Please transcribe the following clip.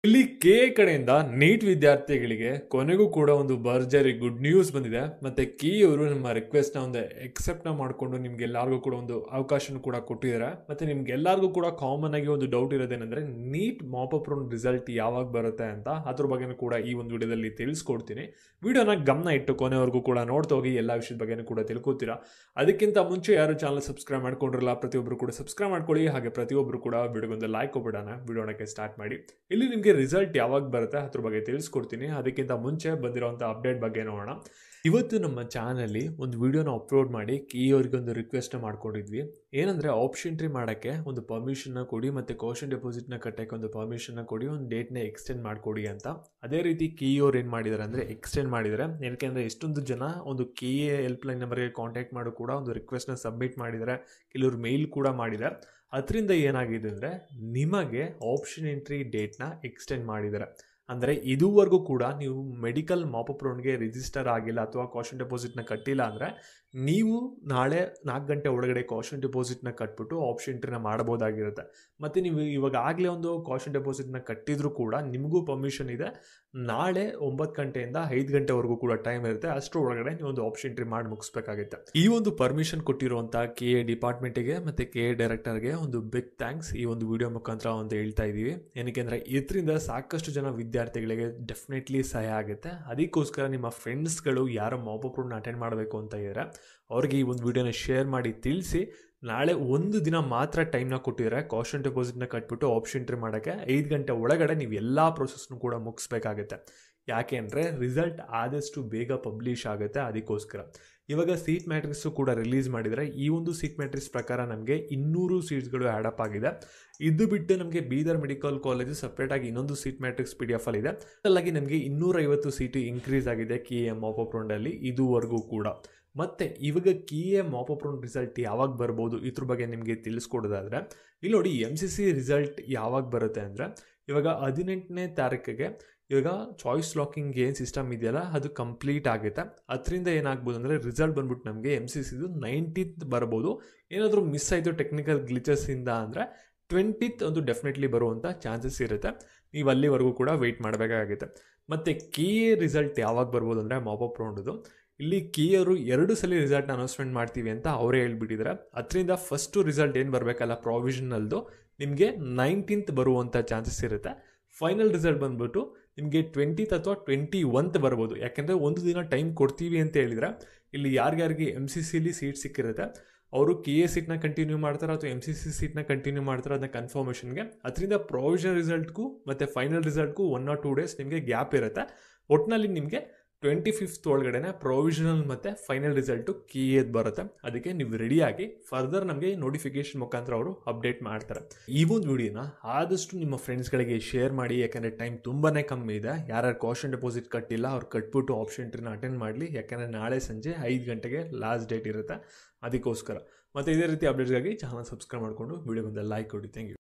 ಇಲ್ಲಿ ಕೆ ಕಡೆಯಿಂದ ನೀಟ್ ವಿದ್ಯಾರ್ಥಿಗಳಿಗೆ ಕೊನೆಗೂ ಕೂಡ ಒಂದು ಭರ್ಜರಿ ಗುಡ್ ನ್ಯೂಸ್ ಬಂದಿದೆ. ಮತ್ತೆ ಕಿ ಅವರು ನಮ್ಮ ರಿಕ್ವೆಸ್ಟ್ ನ ಒಂದು ಎಕ್ಸೆಪ್ಟ್ ನ ಮಾಡ್ಕೊಂಡು ನಿಮ್ಗೆಲ್ಲರಿಗೂ ಕೂಡ ಒಂದು ಅವಕಾಶ ಕೂಡ ಕೊಟ್ಟಿದ್ದಾರೆ. ಮತ್ತೆ ನಿಮ್ಗೆಲ್ಲರಿಗೂ ಕೂಡ ಕಾಮನ್ ಆಗಿ ಒಂದು ಡೌಟ್ ಇರೋದೇನೆಂದ್ರೆ ನೀಟ್ ಮಾಪಪ್ ರೌಂಡ್ ರಿಸಲ್ಟ್ ಯಾವಾಗ ಬರುತ್ತೆ ಅಂತ, ಅದ್ರ ಬಗ್ಗೆ ಕೂಡ ಈ ಒಂದು ವಿಡಿಯೋದಲ್ಲಿ ತಿಳಿಸ್ಕೊಡ್ತೀನಿ. ವಿಡಿಯೋನ ಗಮನ ಇಟ್ಟು ಕೊನೆವರೆಗೂ ಕೂಡ ನೋಡ್ತಾ ಹೋಗಿ ಎಲ್ಲ ವಿಷಯದ ಬಗ್ಗೆ ಕೂಡ ತಿಳ್ಕೊತೀರಾ. ಅದಕ್ಕಿಂತ ಮುಂಚೆ ಯಾರು ಚಾನಲ್ ಸಬ್ಸ್ಕ್ರೈಬ್ ಮಾಡ್ಕೊಂಡಿರಲ್ಲ, ಪ್ರತಿಯೊಬ್ಬರು ಕೂಡ ಸಬ್ಸ್ಕ್ರೈಬ್ ಮಾಡ್ಕೊಳ್ಳಿ. ಹಾಗೆ ಪ್ರತಿಯೊಬ್ಬರು ಕೂಡ ವಿಡಿಯೋಗೊಂದು ಲೈಕ್ ಕೊಟ್ಬಿಡೋಣ. ವಿಡಿಯೋನಕ್ಕೆ ಸ್ಟಾರ್ಟ್ ಮಾಡಿ. ಇಲ್ಲಿ ನಿಮಗೆ ರಿಸಲ್ಟ್ ಯಾವಾಗ ಬರುತ್ತೆ ಅದ್ರ ಬಗ್ಗೆ ತಿಳಿಸ್ಕೊಡ್ತೀನಿ. ಅದಕ್ಕಿಂತ ಮುಂಚೆ ಬಂದಿರೋಂಥ ಅಪ್ಡೇಟ್ ಬಗ್ಗೆ ನೋಡೋಣ. ಇವತ್ತು ನಮ್ಮ ಚಾನಲ್ಲಿ ಒಂದು ವಿಡಿಯೋನ ಅಪ್ಲೋಡ್ ಮಾಡಿ ಕೀ ಅವರಿಗೆ ಒಂದು ರಿಕ್ವೆಸ್ಟ್ ಮಾಡ್ಕೊಂಡಿದ್ವಿ. ಏನಂದರೆ ಆಪ್ಷನ್ ಎಂಟ್ರಿ ಮಾಡೋಕ್ಕೆ ಒಂದು ಪರ್ಮಿಷನ್ನ ಕೊಡಿ, ಮತ್ತು ಕ್ವಶನ್ ಡೆಪಾಸಿಟ್ನ ಕಟ್ಟೋಕ್ಕೆ ಒಂದು ಪರ್ಮಿಷನ್ನ ಕೊಡಿ, ಒಂದು ಡೇಟ್ನ ಎಕ್ಸ್ಟೆಂಡ್ ಮಾಡಿಕೊಡಿ ಅಂತ. ಅದೇ ರೀತಿ ಕೀ ಅವ್ರು ಏನು ಮಾಡಿದ್ದಾರೆ ಅಂದರೆ ಎಕ್ಸ್ಟೆಂಡ್ ಮಾಡಿದ್ದಾರೆ. ಏನಕ್ಕೆ ಎಷ್ಟೊಂದು ಜನ ಒಂದು ಕೀ ಹೆಲ್ಪ್ ಲೈನ್ ನಂಬರ್ಗೆ ಕಾಂಟ್ಯಾಕ್ಟ್ ಮಾಡು ಕೂಡ ಒಂದು ರಿಕ್ವೆಸ್ಟ್ನ ಸಬ್ಮಿಟ್ ಮಾಡಿದ್ದಾರೆ, ಕೆಲವರು ಮೇಲ್ ಕೂಡ ಮಾಡಿದ್ದಾರೆ. ಅದರಿಂದ ಏನಾಗಿದೆ ಅಂದರೆ ನಿಮಗೆ ಆಪ್ಷನ್ ಎಂಟ್ರಿ ಡೇಟ್ನ ಎಕ್ಸ್ಟೆಂಡ್ ಮಾಡಿದ್ದಾರೆ. ಅಂದರೆ ಇದುವರೆಗೂ ಕೂಡ ನೀವು ಮೆಡಿಕಲ್ ಮಾಪಪ್ ರೌಂಡ್ಗೆ ರಿಜಿಸ್ಟರ್ ಆಗಿಲ್ಲ ಅಥವಾ ಕಾಷನ್ ಡೆಪಾಸಿಟ್ನ ಕಟ್ಟಿಲ್ಲ ಅಂದರೆ ನೀವು ನಾಳೆ 4 ಗಂಟೆ ಒಳಗಡೆ ಕಾಷನ್ ಡೆಪಾಸಿಟ್ನ ಕಟ್ಬಿಟ್ಟು ಆಪ್ಷನ್ ಎಂಟ್ರಿನ ಮಾಡ್ಬೋದಾಗಿರುತ್ತೆ. ಮತ್ತು ನೀವು ಇವಾಗ ಆಗಲೇ ಒಂದು ಕಾಷನ್ ಡೆಪಾಸಿಟ್ನ ಕಟ್ಟಿದ್ರು ಕೂಡ ನಿಮಗೂ ಪರ್ಮಿಷನ್ ಇದೆ. ನಾಳೆ 9 ಗಂಟೆಯಿಂದ 5 ಗಂಟೆವರೆಗೂ ಕೂಡ ಟೈಮ್ ಇರುತ್ತೆ. ಅಷ್ಟರ ಒಳಗಡೆ ನೀವು ಒಂದು ಆಪ್ಷನ್ ಎಂಟ್ರಿ ಮಾಡಿ ಮುಗಿಸ್ಬೇಕಾಗುತ್ತೆ. ಈ ಒಂದು ಪರ್ಮಿಷನ್ ಕೊಟ್ಟಿರುವಂಥ ಕೆ ಎ ಡಿಪಾರ್ಟ್ಮೆಂಟಿಗೆ ಮತ್ತು ಕೆ ಎ ಡೈರೆಕ್ಟರ್ಗೆ ಒಂದು ಬಿಗ್ ಥ್ಯಾಂಕ್ಸ್ ಈ ಒಂದು ವಿಡಿಯೋ ಮುಖಾಂತರ ಅಂತ ಹೇಳ್ತಾ ಇದ್ದೀವಿ. ಏನಕ್ಕೆ ಅಂದರೆ ಇದರಿಂದ ಸಾಕಷ್ಟು ಜನ ವಿದ್ಯಾರ್ಥಿಗಳಿಗೆ ಡೆಫಿನೆಟ್ಲಿ ಸಹಾಯ ಆಗುತ್ತೆ. ಅದಕ್ಕೋಸ್ಕರ ನಿಮ್ಮ ಫ್ರೆಂಡ್ಸ್ಗಳು ಯಾರು ಮಾಪಪ್ ರೌಂಡ್ನ ಅಟೆಂಡ್ ಮಾಡಬೇಕು ಅಂತ ಇದ್ದಾರೆ ಅವ್ರಿಗೆ ಈ ಒಂದು ವಿಡಿಯೋನ ಶೇರ್ ಮಾಡಿ ತಿಳಿಸಿ. ನಾಳೆ ಒಂದು ದಿನ ಮಾತ್ರ ಟೈಮ್ನ ಕೊಟ್ಟಿದ್ದಾರೆ ಕಾಷನ್ ಡೆಪಾಸಿಟ್ನ ಕಟ್ಬಿಟ್ಟು ಆಪ್ಷನ್ ಎಂಟ್ರಿ ಮಾಡೋಕ್ಕೆ. 5 ಗಂಟೆ ಒಳಗಡೆ ನೀವು ಎಲ್ಲ ಪ್ರೊಸೆಸ್ನು ಕೂಡ ಮುಗಿಸ್ಬೇಕಾಗುತ್ತೆ. ಯಾಕೆ ಅಂದರೆ ರಿಸಲ್ಟ್ ಆದಷ್ಟು ಬೇಗ ಪಬ್ಲಿಷ್ ಆಗುತ್ತೆ. ಅದಕ್ಕೋಸ್ಕರ ಇವಾಗ ಸೀಟ್ ಮ್ಯಾಟ್ರಿಕ್ಸು ಕೂಡ ರಿಲೀಸ್ ಮಾಡಿದರೆ ಈ ಒಂದು ಸೀಟ್ ಮ್ಯಾಟ್ರಿಕ್ಸ್ ಪ್ರಕಾರ ನಮಗೆ 200 ಸೀಟ್ಸ್ಗಳು ಆ್ಯಡಪ್ ಆಗಿದೆ. ಇದು ಬಿಟ್ಟು ನಮಗೆ ಬೀದರ್ ಮೆಡಿಕಲ್ ಕಾಲೇಜು ಸಪ್ರೇಟಾಗಿ ಇನ್ನೊಂದು ಸೀಟ್ ಮ್ಯಾಟ್ರಿಕ್ಸ್ PDF ಅಲ್ಲಿ ಇದೆ. ಅಲ್ಲಾಗಿ ನಮಗೆ 250 ಸೀಟು ಇನ್ಕ್ರೀಸ್ ಆಗಿದೆ ಕಿ ಎ ಮಾಪಪ್ ರೌಂಡಲ್ಲಿ ಇದುವರೆಗೂ ಕೂಡ. ಮತ್ತು ಇವಾಗ ಕಿ ಎ ಮಾಪಪ್ ರೌಂಡ್ ರಿಸಲ್ಟ್ ಯಾವಾಗ ಬರ್ಬೋದು ಇದ್ರ ಬಗ್ಗೆ ನಿಮಗೆ ತಿಳಿಸ್ಕೊಡೋದಾದರೆ ಇಲ್ಲಿ ನೋಡಿ MCC ರಿಸಲ್ಟ್ ಯಾವಾಗ ಬರುತ್ತೆ ಅಂದರೆ ಇವಾಗ 18ನೇ ತಾರೀಕಿಗೆ ಇವಾಗ ಚಾಯ್ಸ್ ಲಾಕಿಂಗ್ ಏನು ಸಿಸ್ಟಮ್ ಇದೆಯಲ್ಲ ಅದು ಕಂಪ್ಲೀಟ್ ಆಗುತ್ತೆ. ಅದರಿಂದ ಏನಾಗ್ಬೋದು ಅಂದರೆ ರಿಸಲ್ಟ್ ಬಂದ್ಬಿಟ್ಟು ನಮಗೆ MCCದು 19th ಬರ್ಬೋದು. ಏನಾದರೂ ಮಿಸ್ ಆಯಿತು ಟೆಕ್ನಿಕಲ್ ಗ್ಲಿಚಸ್ಸಿಂದ ಅಂದರೆ 20th ಒಂದು ಡೆಫಿನೆಟ್ಲಿ ಬರುವಂಥ ಚಾನ್ಸಸ್ ಇರುತ್ತೆ. ನೀವು ಅಲ್ಲಿವರೆಗೂ ಕೂಡ ವೆಯ್ಟ್ ಮಾಡಬೇಕಾಗುತ್ತೆ. ಮತ್ತು ಕಿ ಎ ರಿಸಲ್ಟ್ ಯಾವಾಗ ಬರ್ಬೋದು ಅಂದರೆ ಮಾಪಪ್ ರೌಂಡ್ದು ಇಲ್ಲಿ ಕಿ ಅವರು 2 ಸಲ ರಿಸಲ್ಟ್ನ ಅನೌನ್ಸ್ಮೆಂಟ್ ಮಾಡ್ತೀವಿ ಅಂತ ಅವರೇ ಹೇಳ್ಬಿಟ್ಟಿದ್ದಾರೆ. ಅದರಿಂದ ಫಸ್ಟು ರಿಸಲ್ಟ್ ಏನು ಬರಬೇಕಲ್ಲ ಪ್ರಾವಿಷನಲ್ದು ನಿಮಗೆ 19th ಬರುವಂಥ ಚಾನ್ಸಸ್ ಇರುತ್ತೆ. ಫೈನಲ್ ರಿಸಲ್ಟ್ ಬಂದ್ಬಿಟ್ಟು ನಿಮಗೆ 20th ಅಥವಾ 21th ಬರ್ಬೋದು. ಯಾಕೆಂದರೆ ಒಂದು ದಿನ ಟೈಮ್ ಕೊಡ್ತೀವಿ ಅಂತ ಹೇಳಿದರೆ ಇಲ್ಲಿ ಯಾರ್ಯಾರಿಗೆ MCCಲಿ ಸೀಟ್ ಸಿಕ್ಕಿರುತ್ತೆ ಅವರು ಕೆ ಎ ಸೀಟ್ನ ಕಂಟಿನ್ಯೂ ಮಾಡ್ತಾರೆ ಅಥವಾ MCC ಸೀಟ್ನ ಕಂಟಿನ್ಯೂ ಮಾಡ್ತಾರೆ ಅದನ್ನ ಕನ್ಫರ್ಮೇಷನ್ಗೆ. ಅದರಿಂದ ಪ್ರಾವಿಷನಲ್ ರಿಸಲ್ಟ್ಗೂ ಮತ್ತು ಫೈನಲ್ ರಿಸಲ್ಟ್ಗೂ 1 or 2 days ನಿಮಗೆ ಗ್ಯಾಪ್ ಇರುತ್ತೆ. ಒಟ್ಟಿನಲ್ಲಿ ನಿಮಗೆ 25th ಒಳಗಡೆ ಪ್ರಾವಿಷನಲ್ ಮತ್ತು ಫೈನಲ್ ರಿಸಲ್ಟು ಕಿ ಎದ್ ಬರುತ್ತೆ. ಅದಕ್ಕೆ ನೀವು ರೆಡಿಯಾಗಿ ಫರ್ದರ್ ನಮಗೆ ನೋಟಿಫಿಕೇಶನ್ ಮುಖಾಂತರ ಅವರು ಅಪ್ಡೇಟ್ ಮಾಡ್ತಾರೆ. ಈ ಒಂದು ವಿಡಿಯೋನ ಆದಷ್ಟು ನಿಮ್ಮ ಫ್ರೆಂಡ್ಸ್ಗಳಿಗೆ ಶೇರ್ ಮಾಡಿ. ಯಾಕೆಂದರೆ ಟೈಮ್ ತುಂಬಾ ಕಮ್ಮಿ ಇದೆ. ಯಾರ್ಯಾರು ಕಾಷನ್ ಡೆಪಾಸಿಟ್ ಕಟ್ಟಿಲ್ಲ ಅವ್ರು ಕಟ್ಬಿಟ್ಟು ಆಪ್ಷನ್ ಎಂಟ್ರಿನ ಅಟೆಂಡ್ ಮಾಡಲಿ. ಯಾಕೆಂದರೆ ನಾಳೆ ಸಂಜೆ 5 ಗಂಟೆಗೆ ಲಾಸ್ಟ್ ಡೇಟ್ ಇರುತ್ತೆ. ಅದಕ್ಕೋಸ್ಕರ ಮತ್ತು ಇದೇ ರೀತಿ ಅಪ್ಡೇಟ್ಸ್ಗಾಗಿ ಚಾನಲ್ ಸಬ್ಸ್ಕ್ರೈಬ್ ಮಾಡಿಕೊಂಡು ವಿಡಿಯೋಗೊಂದು ಲೈಕ್ ಕೊಡಿ. Thank you.